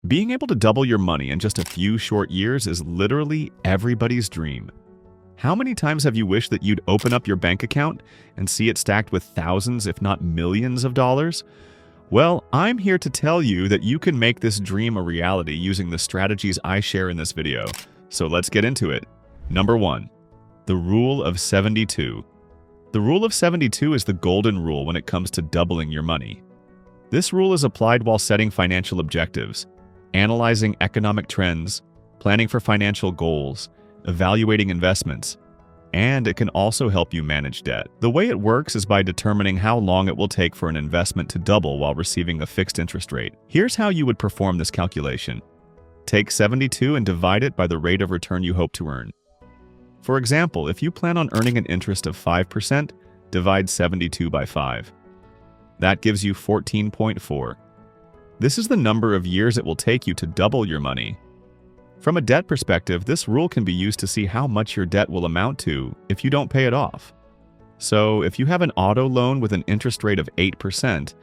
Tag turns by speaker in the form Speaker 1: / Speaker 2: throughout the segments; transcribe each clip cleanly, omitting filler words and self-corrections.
Speaker 1: Being able to double your money in just a few short years is literally everybody's dream. How many times have you wished that you'd open up your bank account and see it stacked with thousands, if not millions of dollars? Well, I'm here to tell you that you can make this dream a reality using the strategies I share in this video. So let's get into it. Number 1. The Rule of 72. The Rule of 72 is the golden rule when it comes to doubling your money. This rule is applied while setting financial objectives, analyzing economic trends, planning for financial goals, evaluating investments, and it can also help you manage debt. The way it works is by determining how long it will take for an investment to double while receiving a fixed interest rate. Here's how you would perform this calculation. Take 72 and divide it by the rate of return you hope to earn. For example, if you plan on earning an interest of 5%, divide 72 by 5. That gives you 14.4. This is the number of years it will take you to double your money. From a debt perspective, this rule can be used to see how much your debt will amount to if you don't pay it off. So, if you have an auto loan with an interest rate of 8%,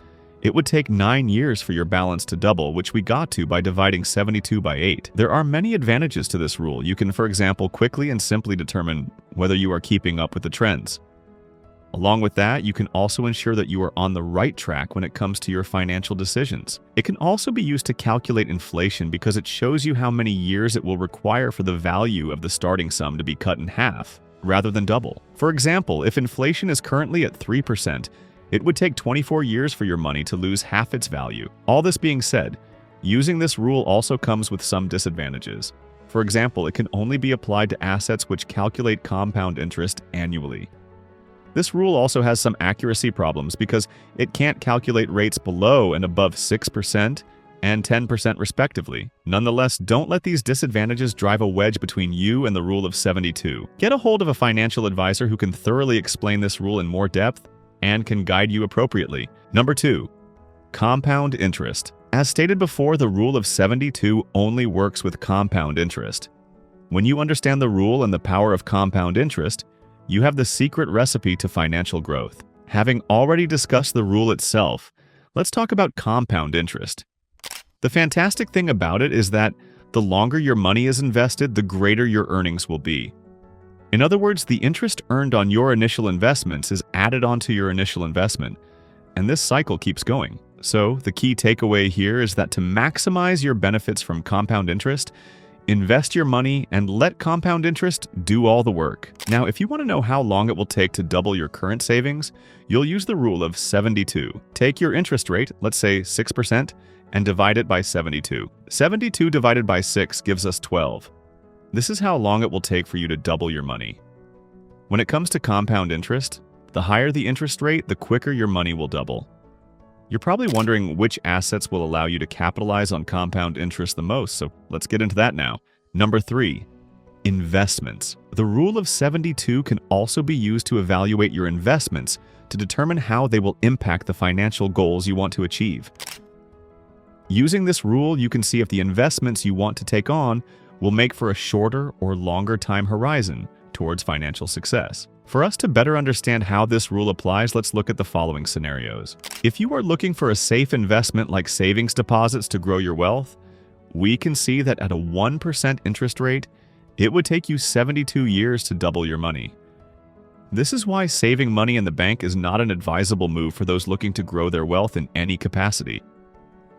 Speaker 1: it would take 9 years for your balance to double, which we got to by dividing 72 by 8. There are many advantages to this rule. You can, for example, quickly and simply determine whether you are keeping up with the trends. Along with that, you can also ensure that you are on the right track when it comes to your financial decisions. It can also be used to calculate inflation because it shows you how many years it will require for the value of the starting sum to be cut in half, rather than double. For example, if inflation is currently at 3%, it would take 24 years for your money to lose half its value. All this being said, using this rule also comes with some disadvantages. For example, it can only be applied to assets which calculate compound interest annually. This rule also has some accuracy problems because it can't calculate rates below and above 6% and 10% respectively. Nonetheless, don't let these disadvantages drive a wedge between you and the Rule of 72. Get a hold of a financial advisor who can thoroughly explain this rule in more depth and can guide you appropriately. Number 2. Compound interest. As stated before, the Rule of 72 only works with compound interest. When you understand the rule and the power of compound interest, you have the secret recipe to financial growth. Having already discussed the rule itself, let's talk about compound interest. The fantastic thing about it is that the longer your money is invested, the greater your earnings will be. In other words, the interest earned on your initial investments is added onto your initial investment, and this cycle keeps going. So, the key takeaway here is that to maximize your benefits from compound interest, invest your money and let compound interest do all the work. Now, if you want to know how long it will take to double your current savings, you'll use the rule of 72. Take your interest rate, let's say 6%, and divide it by 72. 72 divided by 6 gives us 12. This is how long it will take for you to double your money. When it comes to compound interest, the higher the interest rate, the quicker your money will double. You're probably wondering which assets will allow you to capitalize on compound interest the most, so let's get into that now. Number 3. Investments. The Rule of 72 can also be used to evaluate your investments to determine how they will impact the financial goals you want to achieve. Using this rule, you can see if the investments you want to take on will make for a shorter or longer time horizon towards financial success. For us to better understand how this rule applies, let's look at the following scenarios. If you are looking for a safe investment like savings deposits to grow your wealth, we can see that at a 1% interest rate, it would take you 72 years to double your money. This is why saving money in the bank is not an advisable move for those looking to grow their wealth in any capacity.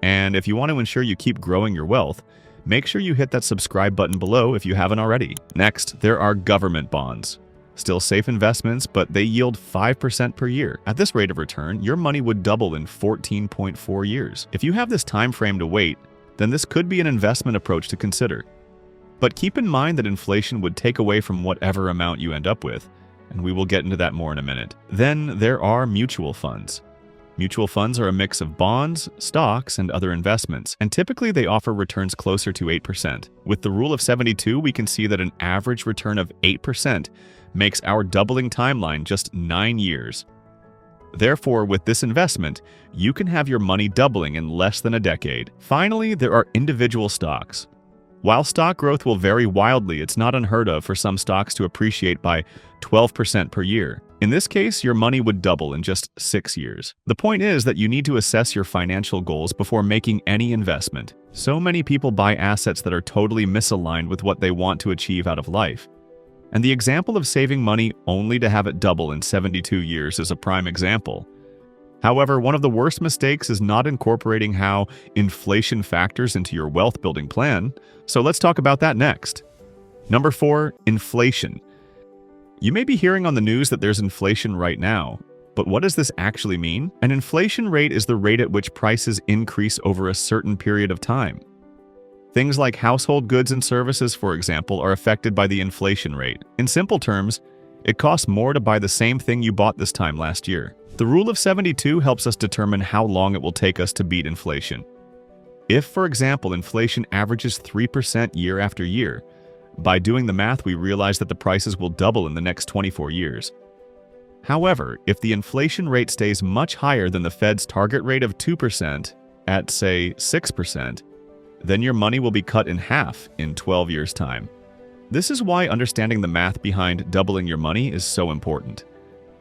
Speaker 1: And if you want to ensure you keep growing your wealth, make sure you hit that subscribe button below if you haven't already. Next, there are government bonds. Still safe investments, but they yield 5% per year. At this rate of return, your money would double in 14.4 years. If you have this time frame to wait, then this could be an investment approach to consider. But keep in mind that inflation would take away from whatever amount you end up with, and we will get into that more in a minute. Then there are mutual funds. Mutual funds are a mix of bonds, stocks, and other investments, and typically they offer returns closer to 8%. With the Rule of 72, we can see that an average return of 8% makes our doubling timeline just 9 years. Therefore, with this investment, you can have your money doubling in less than a decade. Finally, there are individual stocks. While stock growth will vary wildly, it's not unheard of for some stocks to appreciate by 12% per year. In this case, your money would double in just 6 years. The point is that you need to assess your financial goals before making any investment. So many people buy assets that are totally misaligned with what they want to achieve out of life. And the example of saving money only to have it double in 72 years is a prime example. However, one of the worst mistakes is not incorporating how inflation factors into your wealth-building plan, so let's talk about that next. Number 4, inflation. You may be hearing on the news that there's inflation right now, but what does this actually mean? An inflation rate is the rate at which prices increase over a certain period of time. Things like household goods and services, for example, are affected by the inflation rate. In simple terms, it costs more to buy the same thing you bought this time last year. The rule of 72 helps us determine how long it will take us to beat inflation. If, for example, inflation averages 3% year after year, by doing the math, we realize that the prices will double in the next 24 years. However, if the inflation rate stays much higher than the Fed's target rate of 2% at, say, 6%, then your money will be cut in half in 12 years' time. This is why understanding the math behind doubling your money is so important.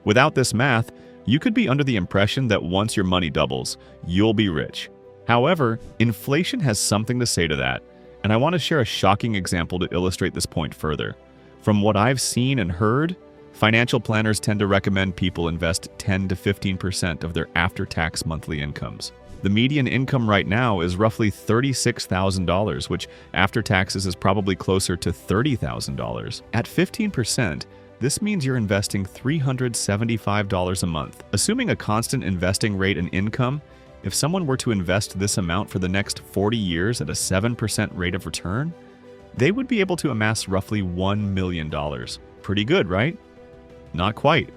Speaker 1: Without this math, you could be under the impression that once your money doubles, you'll be rich. However, inflation has something to say to that, and I want to share a shocking example to illustrate this point further. From what I've seen and heard, financial planners tend to recommend people invest 10 to 15% of their after-tax monthly incomes. The median income right now is roughly $36,000, which after taxes is probably closer to $30,000. At 15%, this means you're investing $375 a month. Assuming a constant investing rate and income, if someone were to invest this amount for the next 40 years at a 7% rate of return, they would be able to amass roughly $1 million. Pretty good, right? Not quite.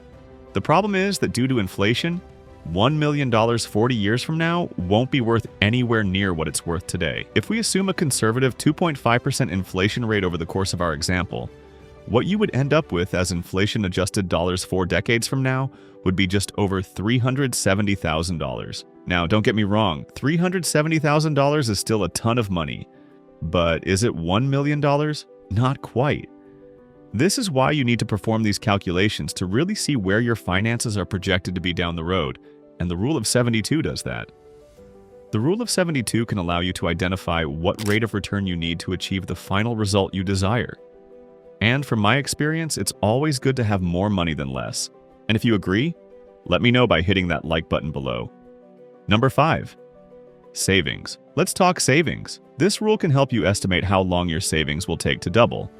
Speaker 1: The problem is that due to inflation, $1 million 40 years from now won't be worth anywhere near what it's worth today. If we assume a conservative 2.5% inflation rate over the course of our example, what you would end up with as inflation-adjusted dollars 4 decades from now would be just over $370,000. Now, don't get me wrong, $370,000 is still a ton of money. But is it $1 million? Not quite. This is why you need to perform these calculations to really see where your finances are projected to be down the road, and the Rule of 72 does that. The Rule of 72 can allow you to identify what rate of return you need to achieve the final result you desire. And from my experience, it's always good to have more money than less. And if you agree, let me know by hitting that like button below. Number 5. Savings. Let's talk savings. This rule can help you estimate how long your savings will take to double.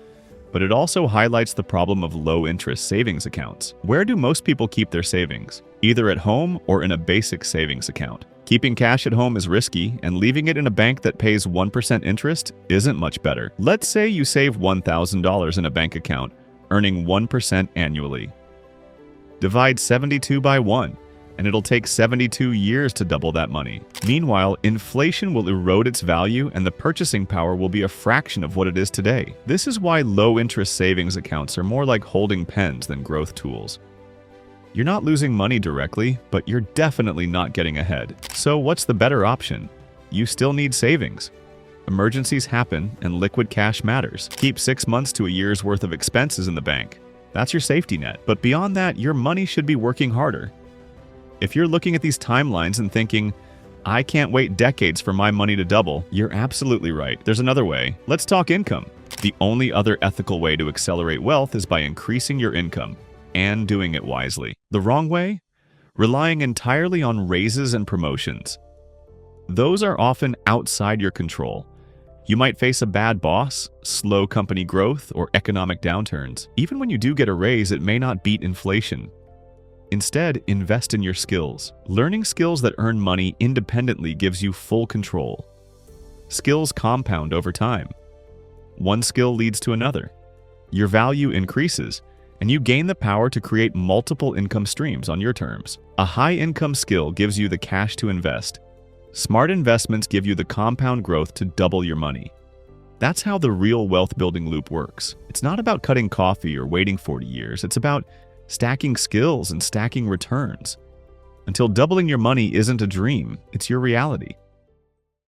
Speaker 1: But it also highlights the problem of low-interest savings accounts. Where do most people keep their savings? Either at home or in a basic savings account. Keeping cash at home is risky, and leaving it in a bank that pays 1% interest isn't much better. Let's say you save $1,000 in a bank account, earning 1% annually. Divide 72 by 1, and it'll take 72 years to double that money. Meanwhile, inflation will erode its value and the purchasing power will be a fraction of what it is today. This is why low-interest savings accounts are more like holding pens than growth tools. You're not losing money directly, but you're definitely not getting ahead. So what's the better option? You still need savings. Emergencies happen and liquid cash matters. Keep 6 months to a year's worth of expenses in the bank. That's your safety net. But beyond that, your money should be working harder. If you're looking at these timelines and thinking, I can't wait decades for my money to double, you're absolutely right. There's another way. Let's talk income. The only other ethical way to accelerate wealth is by increasing your income and doing it wisely. The wrong way? Relying entirely on raises and promotions. Those are often outside your control. You might face a bad boss, slow company growth, or economic downturns. Even when you do get a raise, it may not beat inflation. Instead, invest in your skills. Learning skills that earn money independently gives you full control. Skills compound over time. One skill leads to another. Your value increases, and you gain the power to create multiple income streams on your terms. A high-income skill gives you the cash to invest. Smart investments give you the compound growth to double your money. That's how the real wealth-building loop works. It's not about cutting coffee or waiting 40 years. It's about stacking skills and stacking returns. Until doubling your money isn't a dream, it's your reality.